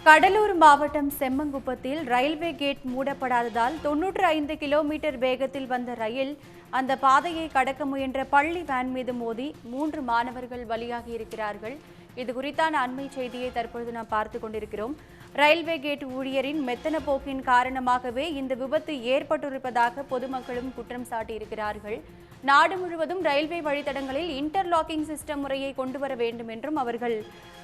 கடலூர் மாவட்டம் செம்மங்குப்பத்தில் railway gate மூடப்படாததால் 95 kilometre வேகத்தில் வந்த ரயில் அந்த பாதையை கடக்க முயன்ற பள்ளி வேன் மீது மோதி 3 மாணவர்கள் பலியாகி இருக்கிறார்கள். இது குறித்தான அண்மை செய்தியை தற்பொழுது நாம் பார்த்துக் கொண்டிருக்கிறோம். ரயில்வே கேட் ஊழியரின் மெத்தன போக்கின் காரணமாகவே இந்த விபத்து ஏற்பட்டிருப்பதாக பொதுமக்களும் குற்றம் சாட்டியிருக்கிறார்கள். நாடு முழுவதும் ரயில்வே வழித்தடங்களில் இன்டர்லாக்கிங் சிஸ்டம் முறையை கொண்டுவர வேண்டும் என்றும் அவர்கள்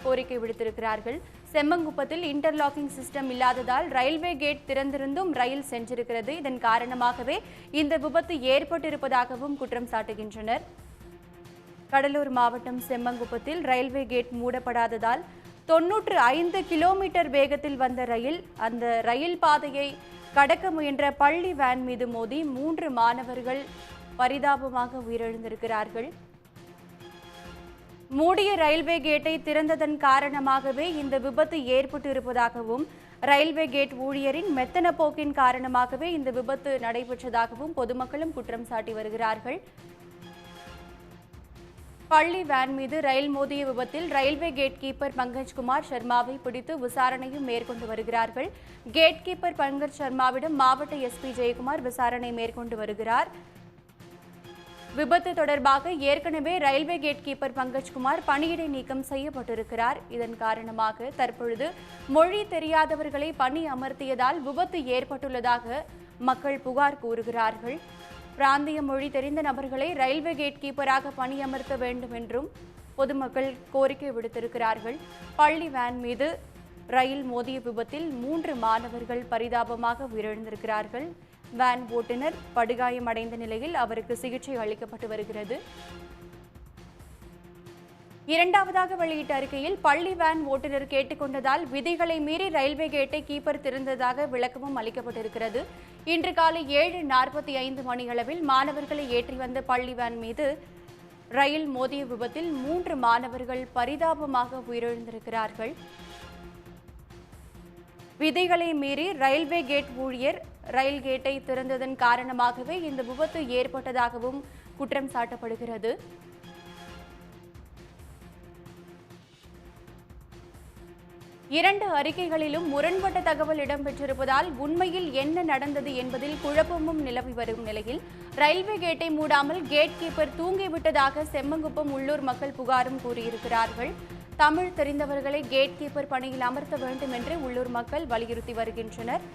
கோரிக்கை விடுத்திருக்கிறார்கள். செம்மங்குப்பத்தில் இன்டர்லாக்கிங் சிஸ்டம் இல்லாததால் ரயில்வே கேட் திறந்திருந்தும் ரயில் சென்றிருக்கிறது. இதன் காரணமாகவே இந்த விபத்து ஏற்பட்டிருப்பதாகவும் குற்றம் சாட்டுகின்றனர். கடலூர் மாவட்டம் செம்மங்குப்பத்தில் ரயில்வே கேட் மூடப்படாததால் 95 கிலோமீட்டர் வேகத்தில் வந்த ரயில் அந்த ரயில் பாதையை கடக்க முயன்ற பள்ளி வேன் மீது மோதி 3 மாணவர்கள் பரிதாபமாக உயிரிழந்திருக்கிறார்கள். மூடிய ரயில்வே கேட்டை திறந்ததன் காரணமாகவே இந்த விபத்து ஏற்பட்டிருப்பதாகவும் ரயில்வே கேட் ஊழியரின் மெத்தன போக்கின் காரணமாகவே இந்த விபத்து நடைபெற்றதாகவும் பொதுமக்களும் குற்றம் சாட்டி வருகிறார்கள். பள்ளி வேன் மீது ரயில் மோதிய விபத்தில் ரயில்வே கேட் கீப்பர் பங்கஜ்குமார் சர்மாவை பிடித்து விசாரணையும் மேற்கொண்டு வருகிறார்கள். கேட் கீப்பர் பங்கஜ் சர்மாவிடம் மாவட்ட எஸ்பி ஜெயக்குமார் விசாரணை மேற்கொண்டு வருகிறார். விபத்து தொடர்பாக ஏற்கனவே ரயில்வே கேட் கீப்பர் பங்கஜ்குமார் பணியிடை நீக்கம் செய்யப்பட்டிருக்கிறார். இதன் காரணமாக தற்பொழுது மொழி தெரியாதவர்களை பணி அமர்த்தியதால் விபத்து ஏற்பட்டுள்ளதாக மக்கள் புகார் கூறுகிறார்கள். பிராந்திய மொழி தெரிந்த நபர்களை ரயில்வே கேட் கீப்பராக பணியமர்த்த வேண்டும் என்றும் பொதுமக்கள் கோரிக்கை விடுத்திருக்கிறார்கள். பள்ளி வேன் மீது ரயில் மோதிய விபத்தில் 3 மாணவர்கள் பரிதாபமாக உயிரிழந்திருக்கிறார்கள். வேன் ஓட்டுநர் படுகாயமடைந்த நிலையில் அவருக்கு சிகிச்சை அளிக்கப்பட்டு வருகிறது. இரண்டாவதாக வெளியிட்ட அறிக்கையில் பள்ளி வேன் ஓட்டுநர் கேட்டுக்கொண்டதால் விதிகளை மீறி ரயில்வே கேட்டை கீப்பர் திறந்ததாக விளக்கமும் அளிக்கப்பட்டிருக்கிறது. இன்று காலை 7:45 மணியளவில் மாணவர்களை ஏற்றி வந்த பள்ளி வேன் மீது ரயில் மோதிய விபத்தில் 3 மாணவர்கள் பரிதாபமாக உயிரிழந்திருக்கிறார்கள். விதிகளை மீறி ரயில்வே கேட் ஊழியர் ரயில் கேட்டை திறந்ததன் காரணமாகவே இந்த விபத்து ஏற்பட்டதாகவும் குற்றம் சாட்டப்படுகிறது. இரண்டு அறிக்கைகளிலும் முரண்பட்ட தகவல் இடம்பெற்றிருப்பதால் உண்மையில் என்ன நடந்தது என்பதில் குழப்பமும் நிலவி வரும் நிலையில் ரயில்வே கேட்டை மூடாமல் கேட் கீப்பர் தூங்கிவிட்டதாக செம்மங்குப்பம் உள்ளூர் மக்கள் புகாரும் கூறியிருக்கிறார்கள். தமிழ் தெரிந்தவர்களை கேட் கீப்பர் பணியில் அமர்த்த வேண்டும் என்று உள்ளூர் மக்கள் வலியுறுத்தி வருகின்றனர்.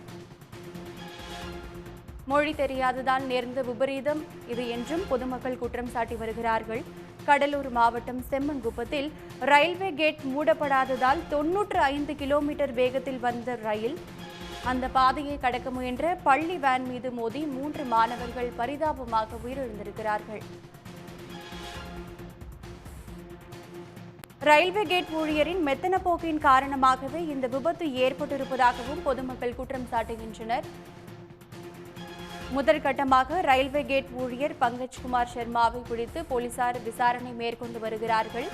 மொழி தெரியாததால் நேர்ந்த விபரீதம் இது என்றும் பொதுமக்கள் குற்றம் சாட்டி வருகிறார்கள். கடலூர் மாவட்டம் செம்மங்குப்பத்தில் ரயில்வே கேட் மூடப்படாததால் 95 கிலோமீட்டர் வேகத்தில் வந்த ரயில் அந்த பாதையை கடக்க முயன்ற பள்ளி வேன் மீது மோதி 3 மாணவர்கள் பரிதாபமாக உயிரிழந்திருக்கிறார்கள். ரயில்வே கேட் ஊழியரின் மெத்தன போக்கின் காரணமாகவே இந்த விபத்து ஏற்பட்டிருப்பதாகவும் பொதுமக்கள் குற்றம் சாட்டுகின்றனர். முதற்கட்டமாக ரயில்வே கேட் ஊழியர் பங்கஜ்குமார் சர்மாவை பிடித்து போலீசார் விசாரணை மேற்கொண்டு வருகிறார்கள்.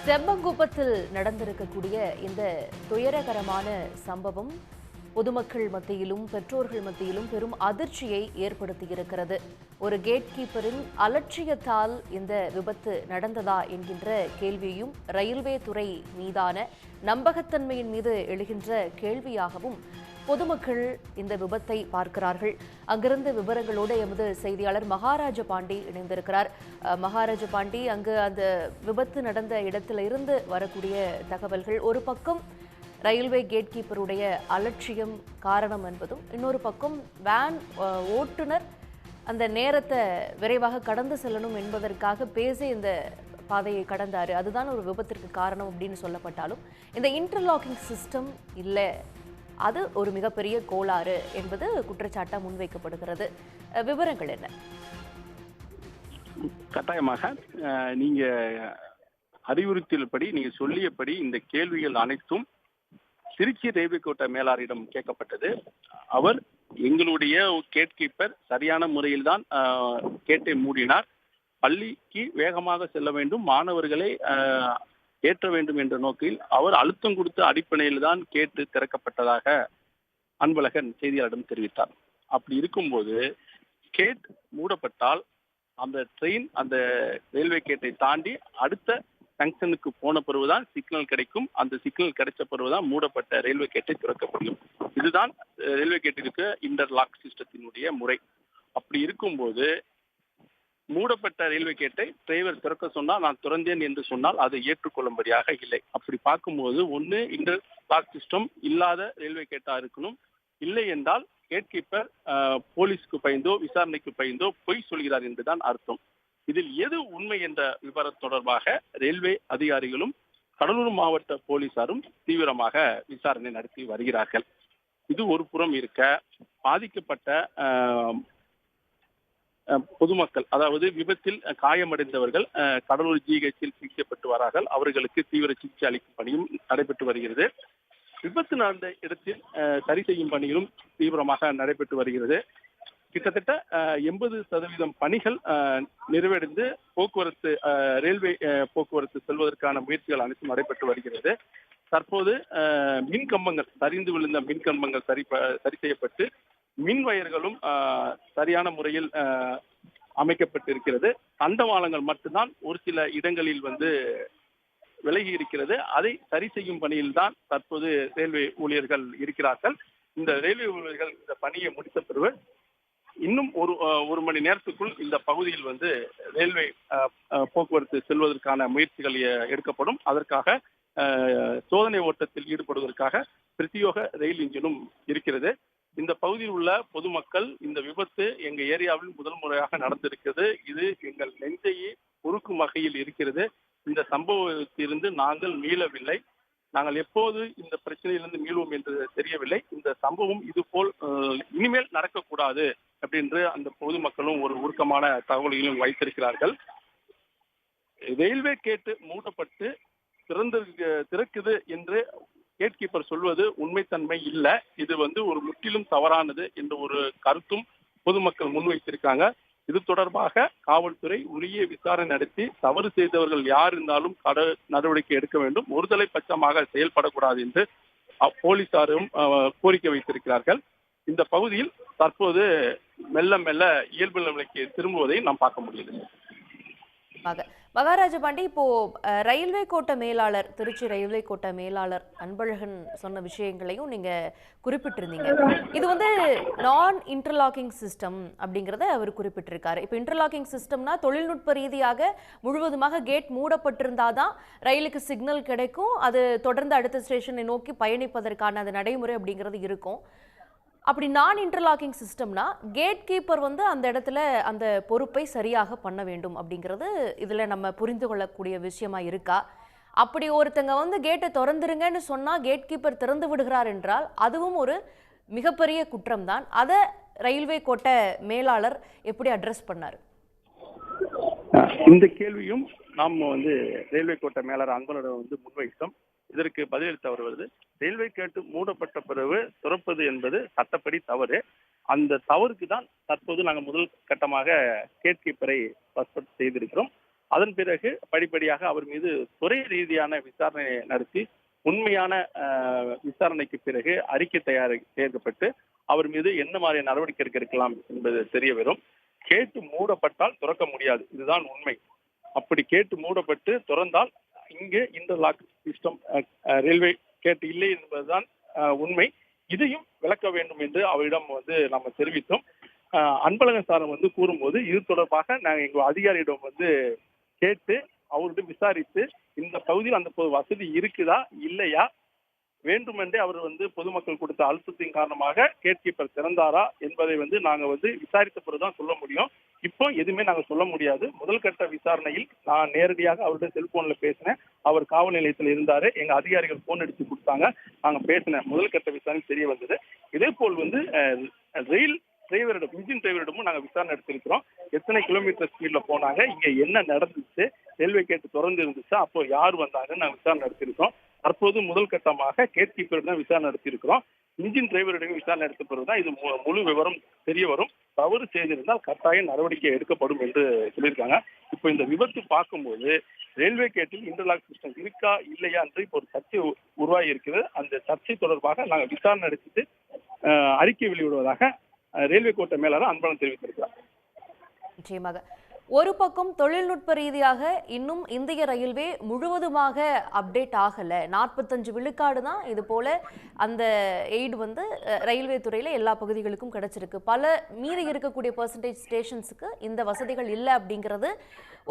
செம்மங்குப்பத்தில் நடந்திருக்கக்கூடிய இந்த துயரகரமான சம்பவம் பொதுமக்கள் மத்தியிலும் பெற்றோர்கள் மத்தியிலும் பெரும் அதிர்ச்சியை ஏற்படுத்தியிருக்கிறது. ஒரு கேட் கீப்பரின் அலட்சியத்தால் இந்த விபத்து நடந்ததா என்கின்ற கேள்வியும் ரயில்வே துறை மீதான நம்பகத்தன்மையின் மீது எழுகின்ற கேள்வியாகவும் பொதுமக்கள் இந்த விபத்தை பார்க்கிறார்கள். அங்கிருந்து விவரங்களோடு எமது செய்தியாளர் மகாராஜ பாண்டி இணைந்திருக்கிறார். மகாராஜ பாண்டி, அங்கு அந்த விபத்து நடந்த இடத்துல இருந்து வரக்கூடிய தகவல்கள், ஒரு பக்கம் ரயில்வே கேட் கீப்பருடைய அலட்சியம் காரணம் என்பதும், இன்னொரு பக்கம் வேன் ஓட்டுநர் அந்த நேரத்தை விரைவாக கடந்து செல்லணும் என்பதற்காக பேசி இந்த பாதையை கடந்தாரு, அதுதான் ஒரு விபத்திற்கு காரணம் அப்படின்னு சொல்லப்பட்டாலும் இந்த இன்டர்லாக்கிங் சிஸ்டம் இல்லை, அது ஒரு மிகப்பெரிய கோளாறு என்பது குற்றச்சாட்டா முன்வைக்கப்படுகிறது. விவரங்கள் என்ன? கட்டாயமாக நீங்க அறிவுறுத்தல்படி, நீங்க சொல்லியபடி இந்த கேள்விகள் அனைத்தும் திருச்சி ரயில்வே கோட்ட மேலாளரிடம் கேட்கப்பட்டது. அவர் எங்களுடைய கேட் கீப்பர் சரியான முறையில் தான் கேட்டை மூடினார், பள்ளிக்கு வேகமாக செல்ல வேண்டும், மாணவர்களை ஏற்ற வேண்டும் என்ற நோக்கில் அவர் அழுத்தம் கொடுத்த அடிப்படையில் தான் கேட்டு திறக்கப்பட்டதாக அன்பழகன் செய்தியாளரிடம் தெரிவித்தார். அப்படி இருக்கும்போது கேட் மூடப்பட்டால் அந்த ட்ரெயின் அந்த ரயில்வே கேட்டை தாண்டி அடுத்த ஜங்ஷனுக்கு போன பிறகுதான் சிக்னல் கிடைக்கும். அந்த சிக்னல் கிடைச்ச பிறகுதான் மூடப்பட்ட ரயில்வே கேட்டை திறக்க முடியும். இதுதான் ரயில்வே கேட்டிற்கு இன்டர்லாக் சிஸ்டத்தினுடைய முறை. அப்படி இருக்கும்போது மூடப்பட்ட ரயில்வே கேட்டை டிரைவர் திறக்க சொன்னால் நான் திறந்தேன் என்று சொன்னால் அதை ஏற்றுக்கொள்ளும்படியாக இல்லை. அப்படி பார்க்கும்போது ஒன்று இன்டர்லாக் சிஸ்டம் இல்லாத ரயில்வே கேட்டா இருக்கணும். இல்லை என்றால் கேட் கீப்பர் போலீஸ்க்கு பயந்தோ விசாரணைக்கு பயந்தோ பொய் சொல்கிறார் என்றுதான் அர்த்தம். இதில் எது உண்மை என்ற விவரம் தொடர்பாக ரயில்வே அதிகாரிகளும் கடலூர் மாவட்ட போலீசாரும் தீவிரமாக விசாரணை நடத்தி வருகிறார்கள். இது ஒரு புறம் இருக்க, பாதிக்கப்பட்ட பொதுமக்கள், அதாவது விபத்தில் காயமடைந்தவர்கள் கடலூர் ஜிஹெச்சில் சிகிச்சைப்பட்டு வரார்கள். அவர்களுக்கு தீவிர சிகிச்சை அளிக்கும் பணியும் நடைபெற்று வருகிறது. விபத்து நடந்த இடத்தில் சரி செய்யும் பணிகளும் தீவிரமாக நடைபெற்று வருகிறது. கிட்டத்தட்ட 80% பணிகள் நிறைவடைந்து போக்குவரத்து ரயில்வே போக்குவரத்து செல்வதற்கான முயற்சிகள் அனைத்தும் நடைபெற்று வருகிறது. தற்போது மின் கம்பங்கள், சரிந்து விழுந்த மின் கம்பங்கள் சரி செய்யப்பட்டு மின் வயர்களும் சரியான முறையில் அமைக்கப்பட்டிருக்கிறது. தண்டவாளங்கள் மட்டும்தான் ஒரு சில இடங்களில் விலகி இருக்கிறது. அதை சரி செய்யும் பணியில் தான் தற்போது ரயில்வே ஊழியர்கள் இருக்கிறார்கள். இந்த ரயில்வே ஊழியர்கள் இந்த பணியை முடித்த பிறகு இன்னும் ஒரு மணி நேரத்துக்குள் இந்த பகுதியில் ரயில்வே போக்குவரத்து செல்வதற்கான முயற்சிகள் எடுக்கப்படும். அதற்காக சோதனை ஓட்டத்தில் ஈடுபடுவதற்காக பிரத்யோக ரயில் இன்ஜினும் இருக்கிறது. இந்த பகுதியில் உள்ள பொதுமக்கள் இந்த விபத்து எங்க ஏரியாவில் முதல் முறையாக நடந்திருக்கிறது. இது எங்கள் நெஞ்சையே உருக்கும் வகையில் இருக்கிறது. இந்த சம்பவத்திலிருந்து நாங்கள் மீளவில்லை. நாங்கள் எப்போது இந்த பிரச்சனையிலிருந்து மீள்வோம் என்று தெரியவில்லை. இந்த சம்பவம் இது போல் இனிமேல் நடக்கக்கூடாது அப்படின்று அந்த பொதுமக்களும் ஒரு உருக்கமான தகவல்களையும் வைத்திருக்கிறார்கள். ரயில்வே கேட்டு மூடப்பட்டு திறக்குது என்று கேட் கீப்பர் சொல்வது உண்மைத்தன்மை இல்லை. இது ஒரு முற்றிலும் தவறானது என்ற ஒரு கருத்தும் பொதுமக்கள் முன்வைத்திருக்காங்க. இது தொடர்பாக காவல்துறை உரிய விசாரணை நடத்தி தவறு செய்தவர்கள் யார் இருந்தாலும் நடவடிக்கை எடுக்க வேண்டும். ஒருதலை பட்சமாக செயல்படக்கூடாது என்று போலீசாரும் கோரிக்கை வைத்திருக்கிறார்கள். இந்த பகுதியில் தற்போது மெல்ல மெல்ல இயல்பு நிலைக்கு திரும்புவதை நாம் பார்க்க முடியுது. மகாராஜ பாண்டி, இப்போ ரயில்வே கோட்ட மேலாளர், திருச்சி ரயில்வே கோட்ட மேலாளர் அன்பழகன் சொன்ன விஷயங்களையும் நீங்க குறிப்பிட்டிருந்தீங்க. இது நான் இன்டர்லாக்கிங் சிஸ்டம் அப்படிங்கிறத அவர் குறிப்பிட்டிருக்காரு. இப்போ இன்டர்லாக்கிங் சிஸ்டம்னா தொழில்நுட்ப ரீதியாக முழுவதுமாக கேட் மூடப்பட்டிருந்தாதான் ரயிலுக்கு சிக்னல் கிடைக்கும், அது தொடர்ந்து அடுத்த ஸ்டேஷனை நோக்கி பயணிப்பதற்கான அந்த நடைமுறை அப்படிங்கிறது இருக்கும். அப்படி நான் இன்டர்லாக்கிங் சிஸ்டம்னா கேட் கீப்பர் அந்த இடத்துல அந்த பொறுப்பை சரியாக பண்ண வேண்டும் அப்படிங்கிறது இதில் நம்ம புரிந்து கொள்ளக்கூடிய விஷயமா இருக்கா? அப்படி ஒருத்தங்க கேட்டை திறந்துருங்கன்னு சொன்னால் கேட் கீப்பர் திறந்து விடுகிறார் என்றால் அதுவும் ஒரு மிகப்பெரிய குற்றம் தான். அதை ரயில்வே கோட்ட மேலாளர் எப்படி அட்ரஸ் பண்ணார்? இந்த கேள்வியும் நாம் ரயில்வே கோட்ட மேலாளர் அன்பழகன் முன்வைத்தோம். இதற்கு பதிலளித்து அவர் ரயில்வே கேட்டு மூடப்பட்ட பிறகு திறப்பது என்பது சட்டப்படி தவறு. அந்த தவறுக்கு தான் தற்போது நாங்கள் முதல் கட்டமாக கேட் கீப்பரை சஸ்பெண்ட் செய்திருக்கிறோம். அதன் பிறகு படிப்படியாக அவர் மீது துறை ரீதியான விசாரணை நடத்தி உண்மையான விசாரணைக்கு பிறகு அறிக்கை தயாரிக்கப்பட்டு அவர் மீது என்ன மாதிரி நடவடிக்கை எடுக்கலாம் என்பது தெரிய வரும். கேட்டு மூடப்பட்டால் திறக்க முடியாது, இதுதான் உண்மை. அப்படி கேட்டு மூடப்பட்டு திறந்தால் இங்கு இன்டர்லாக் சிஸ்டம் ரயில்வே கேட்டு இல்லை என்பதுதான் உண்மை. இதையும் விளக்க வேண்டும் என்று அவரிடம் நாம தெரிவித்தோம். அன்பழகன் சாரம் கூறும்போது இது தொடர்பாக நாங்கள் எங்கள் அதிகாரியிடம் கேட்டு அவர்கிட்ட விசாரித்து இந்த பகுதியில் அந்த வசதி இருக்குதா இல்லையா, வேண்டுமென்றே அவர் பொதுமக்கள் கொடுத்த அழுத்தத்தின் காரணமாக கேட் கீப்பர் திறந்தாரா என்பதை நாங்க விசாரித்த பிறகுதான் சொல்ல முடியும். இப்போ எதுவுமே நாங்க சொல்ல முடியாது. முதல் கட்ட விசாரணையில் நான் நேரடியாக அவருடைய செல்போன்ல பேசினேன். அவர் காவல் நிலையத்தில் இருந்தாரு. எங்க அதிகாரிகள் போன் அடிச்சு கொடுத்தாங்க, நாங்க பேசினேன். முதல் கட்ட விசாரணை தெரிய வந்தது. இதே போல் ரயில் டிரைவரிடம், இன்ஜின் டிரைவரிடமும் நாங்க விசாரணை எடுத்திருக்கிறோம். எத்தனை கிலோமீட்டர் ஸ்பீட்ல போனாங்க, இங்க என்ன நடந்துச்சு, ரயில்வே கேட்டு திறந்து இருந்துச்சா, அப்போ யார் வந்தாங்கன்னு நாங்க விசாரணை எடுத்திருக்கோம். தற்போது முதல் கட்டமாக கேட் கீப்பரிடம் விசாரணை நடத்தியிருக்கிறோம். இன்ஜின் டிரைவரிடம் விசாரணை எடுத்த பிறகுதான் இது முழு விவரம் தெரிய வரும். தவறு செய்திருந்தால் கட்டாயம் நடவடிக்கை எடுக்கப்படும் என்று சொல்லியிருக்காங்க. இப்போ இந்த விபத்து பார்க்கும்போது ரயில்வே கேட்டில் இன்டர்லாக் சிஸ்டம் இருக்கா இல்லையா என்று இப்போ ஒரு சர்ச்சை உருவாகி இருக்கிறது. அந்த சர்ச்சை தொடர்பாக நாங்கள் விசாரணை நடத்திட்டு அறிக்கை வெளியிடுவதாக ரயில்வே கோட்ட மேலாளர் அன்பழகன் தெரிவித்திருக்கிறார். நிச்சயமாக ஒரு பக்கம் தொழில்நுட்ப ரீதியாக இன்னும் இந்திய ரயில்வே முழுவதுமாக அப்டேட் ஆகலை. 45 விழுக்காடு தான் இது போல அந்த எய்டு வந்து ரயில்வே துறையில் எல்லா பகுதிகளுக்கும் கிடைச்சிருக்கு. பல மீறி இருக்கக்கூடிய பெர்சன்டேஜ் ஸ்டேஷன்ஸுக்கு இந்த வசதிகள் இல்லை அப்படிங்கிறது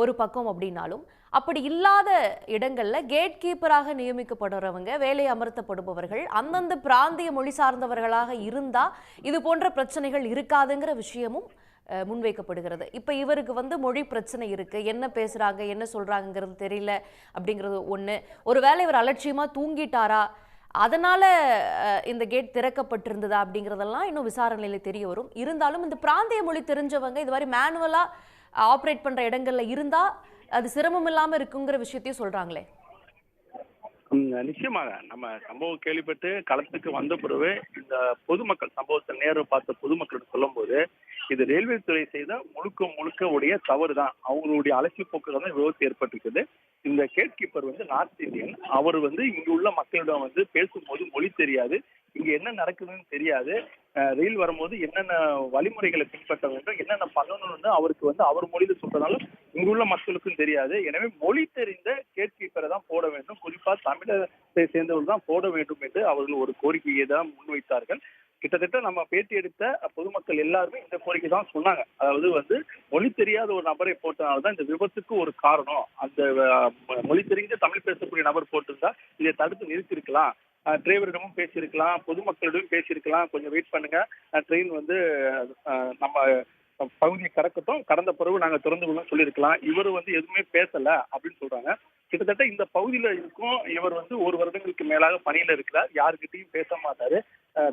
ஒரு பக்கம். அப்படின்னாலும் அப்படி இல்லாத இடங்கள்ல கேட் கீப்பராக நியமிக்கப்படுறவங்க, வேலை அமர்த்தப்படுபவர்கள் அந்தந்த பிராந்திய மொழி சார்ந்தவர்களாக இருந்தா இது போன்ற பிரச்சனைகள் இருக்காதுங்கிற விஷயமும் முன்வைக்கப்படுகிறது. இப்ப இவருக்கு வந்து மொழி பிரச்சனை இருக்கு, என்ன பேசுறாங்க என்ன சொல்றாங்கிறது தெரியல அப்படிங்கிறது ஒண்ணு. ஒருவேளை இவர் அலட்சியமா தூங்கிட்டாரா, அதனால இந்த கேட் திறக்கப்பட்டிருந்ததா அப்படிங்கிறதெல்லாம் இன்னும் விசாரணையில தெரிய வரும். இருந்தாலும் இந்த பிராந்திய மொழி தெரிஞ்சவங்க இது மாதிரி மேனுவலா ஆப்ரேட் பண்ற இடங்கள்ல இருந்தா அது சிரமம் இல்லாம இருக்குங்கிற விஷயத்தையும் சொல்றாங்களே. நிச்சயமாக நம்ம சம்பவம் கேள்விப்பட்டு களத்துக்கு வந்த பிறகு இந்த பொதுமக்கள் சம்பவத்தை நேரில் பார்த்த பொதுமக்களுக்கு சொல்லும் போது இது ரயில்வே துறை செய்த முழுக்க உடைய தவறு தான். அவங்களுடைய அலட்சிய போக்கு தான் விபத்து ஏற்பட்டிருக்குது. இந்த கேட் கீப்பர் வந்து நார்த் இந்தியன். அவர் வந்து இங்க உள்ள மக்களிடம் வந்து பேசும்போது மொழி தெரியாது, இங்க என்ன நடக்குதுன்னு தெரியாது, ரயில் வரும்போது என்னென்ன வழிமுறைகளை பின்பற்ற வேண்டும், என்னென்ன பண்ணணும்னு அவருக்கு வந்து அவர் மொழியில சொல்றதுனால இங்குள்ள மக்களுக்கும் தெரியாது. எனவே மொழி தெரிந்த கேட் கீப்பரை தான் போட வேண்டும், குறிப்பா தமிழகத்தை சேர்ந்தவர்கள் தான் போட வேண்டும் என்று அவர்கள் ஒரு கோரிக்கையை தான் முன்வைத்தார்கள். கிட்டத்தட்ட நம்ம பேட்டி எடுத்த பொதுமக்கள் எல்லாருமே இந்த கோரிக்கை தான் சொன்னாங்க. அதாவது வந்து மொழி தெரியாத ஒரு நபரை போட்டனால்தான் இந்த விபத்துக்கு ஒரு காரணம். அந்த மொழி தெரிந்த தமிழ் பேசக்கூடிய நபர் போட்டிருந்தா இதை தடுத்து நிறுத்திருக்கலாம், டிரைவரிடமும் பேசியிருக்கலாம், பொதுமக்களிடமும் பேசியிருக்கலாம், கொஞ்சம் வெயிட் பண்ணுங்க, ட்ரெயின் வந்து நம்ம பகுதியை கடக்கட்டும், கடந்த பிறகு நாங்க திறந்து விடணும் சொல்லியிருக்கலாம். இவர் வந்து எதுவுமே பேசல அப்படின்னு சொல்றாங்க. கிட்டத்தட்ட இந்த பகுதியில இருக்கும் இவர் வந்து 1 வருடங்களுக்கு மேலாக பணியில இருக்கிறார், யாருக்கிட்டையும் பேச மாட்டாரு,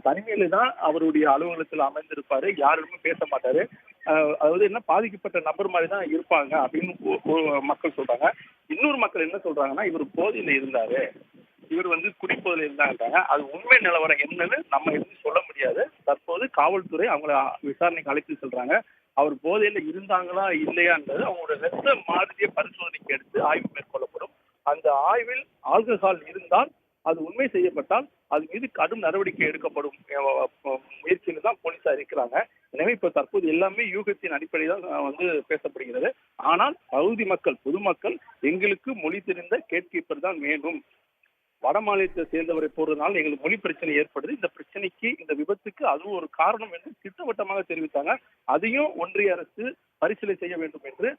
தனிமையில தான் அவருடைய அலுவலகத்தில் அமைந்திருப்பாரு, யாருமே பேச மாட்டாரு. அதாவது என்ன பாதிக்கப்பட்ட நபர் மாதிரி தான் இருப்பாங்க அப்படின்னு மக்கள் சொல்றாங்க. இன்னொரு மக்கள் என்ன சொல்றாங்கன்னா இவர் போதையில இருந்தாரு, இவர் வந்து குடிப்போதில் இருந்தாங்க. அது உண்மை நிலவரம் என்னன்னு நம்ம எதுவும் சொல்ல முடியாது. தற்போது காவல்துறை அவங்கள விசாரணைக்கு அழைத்து சொல்றாங்க. அவர் போதையில இருந்தாங்களா இல்லையான்றது அவங்களோட ரத்த மாதிரியை பரிசோதனைக்கு எடுத்து ஆய்வு மேற்கொள்ளப்படும். அந்த ஆய்வில் ஆல்கஹால் இருந்தால் அது உண்மை செய்யப்பட்டால் அது மீது கடும் நடவடிக்கை எடுக்கப்படும் முயற்சியில் தான் போலீசார் இருக்கிறாங்க. எனவே இப்ப தற்போது எல்லாமே யூகத்தின் அடிப்படையில் தான் வந்து பேசப்படுகிறது. ஆனால் பகுதி மக்கள் பொதுமக்கள் எங்களுக்கு மொழி தெரிந்த கேட் கீப்பர் தான் வேண்டும், வட மாநிலத்தை சேர்ந்தவரை போறதுனால எங்களுக்கு மொழி பிரச்சனை ஏற்படுது, இந்த பிரச்சனைக்கு இந்த விபத்துக்கு அதுவும் ஒரு காரணம் என்று திட்டவட்டமாக தெரிவித்தாங்க. அதையும் ஒன்றிய அரசு பரிசீலனை செய்ய வேண்டும் என்று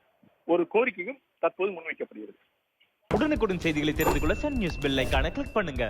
ஒரு கோரிக்கையும் தற்போது முன்வைக்கப்படுகிறது. உடனுக்குடன் செய்திகளை தெரிந்து கொள்ள சன் நியூஸ் பெல் ஐகானை கிளிக் பண்ணுங்க.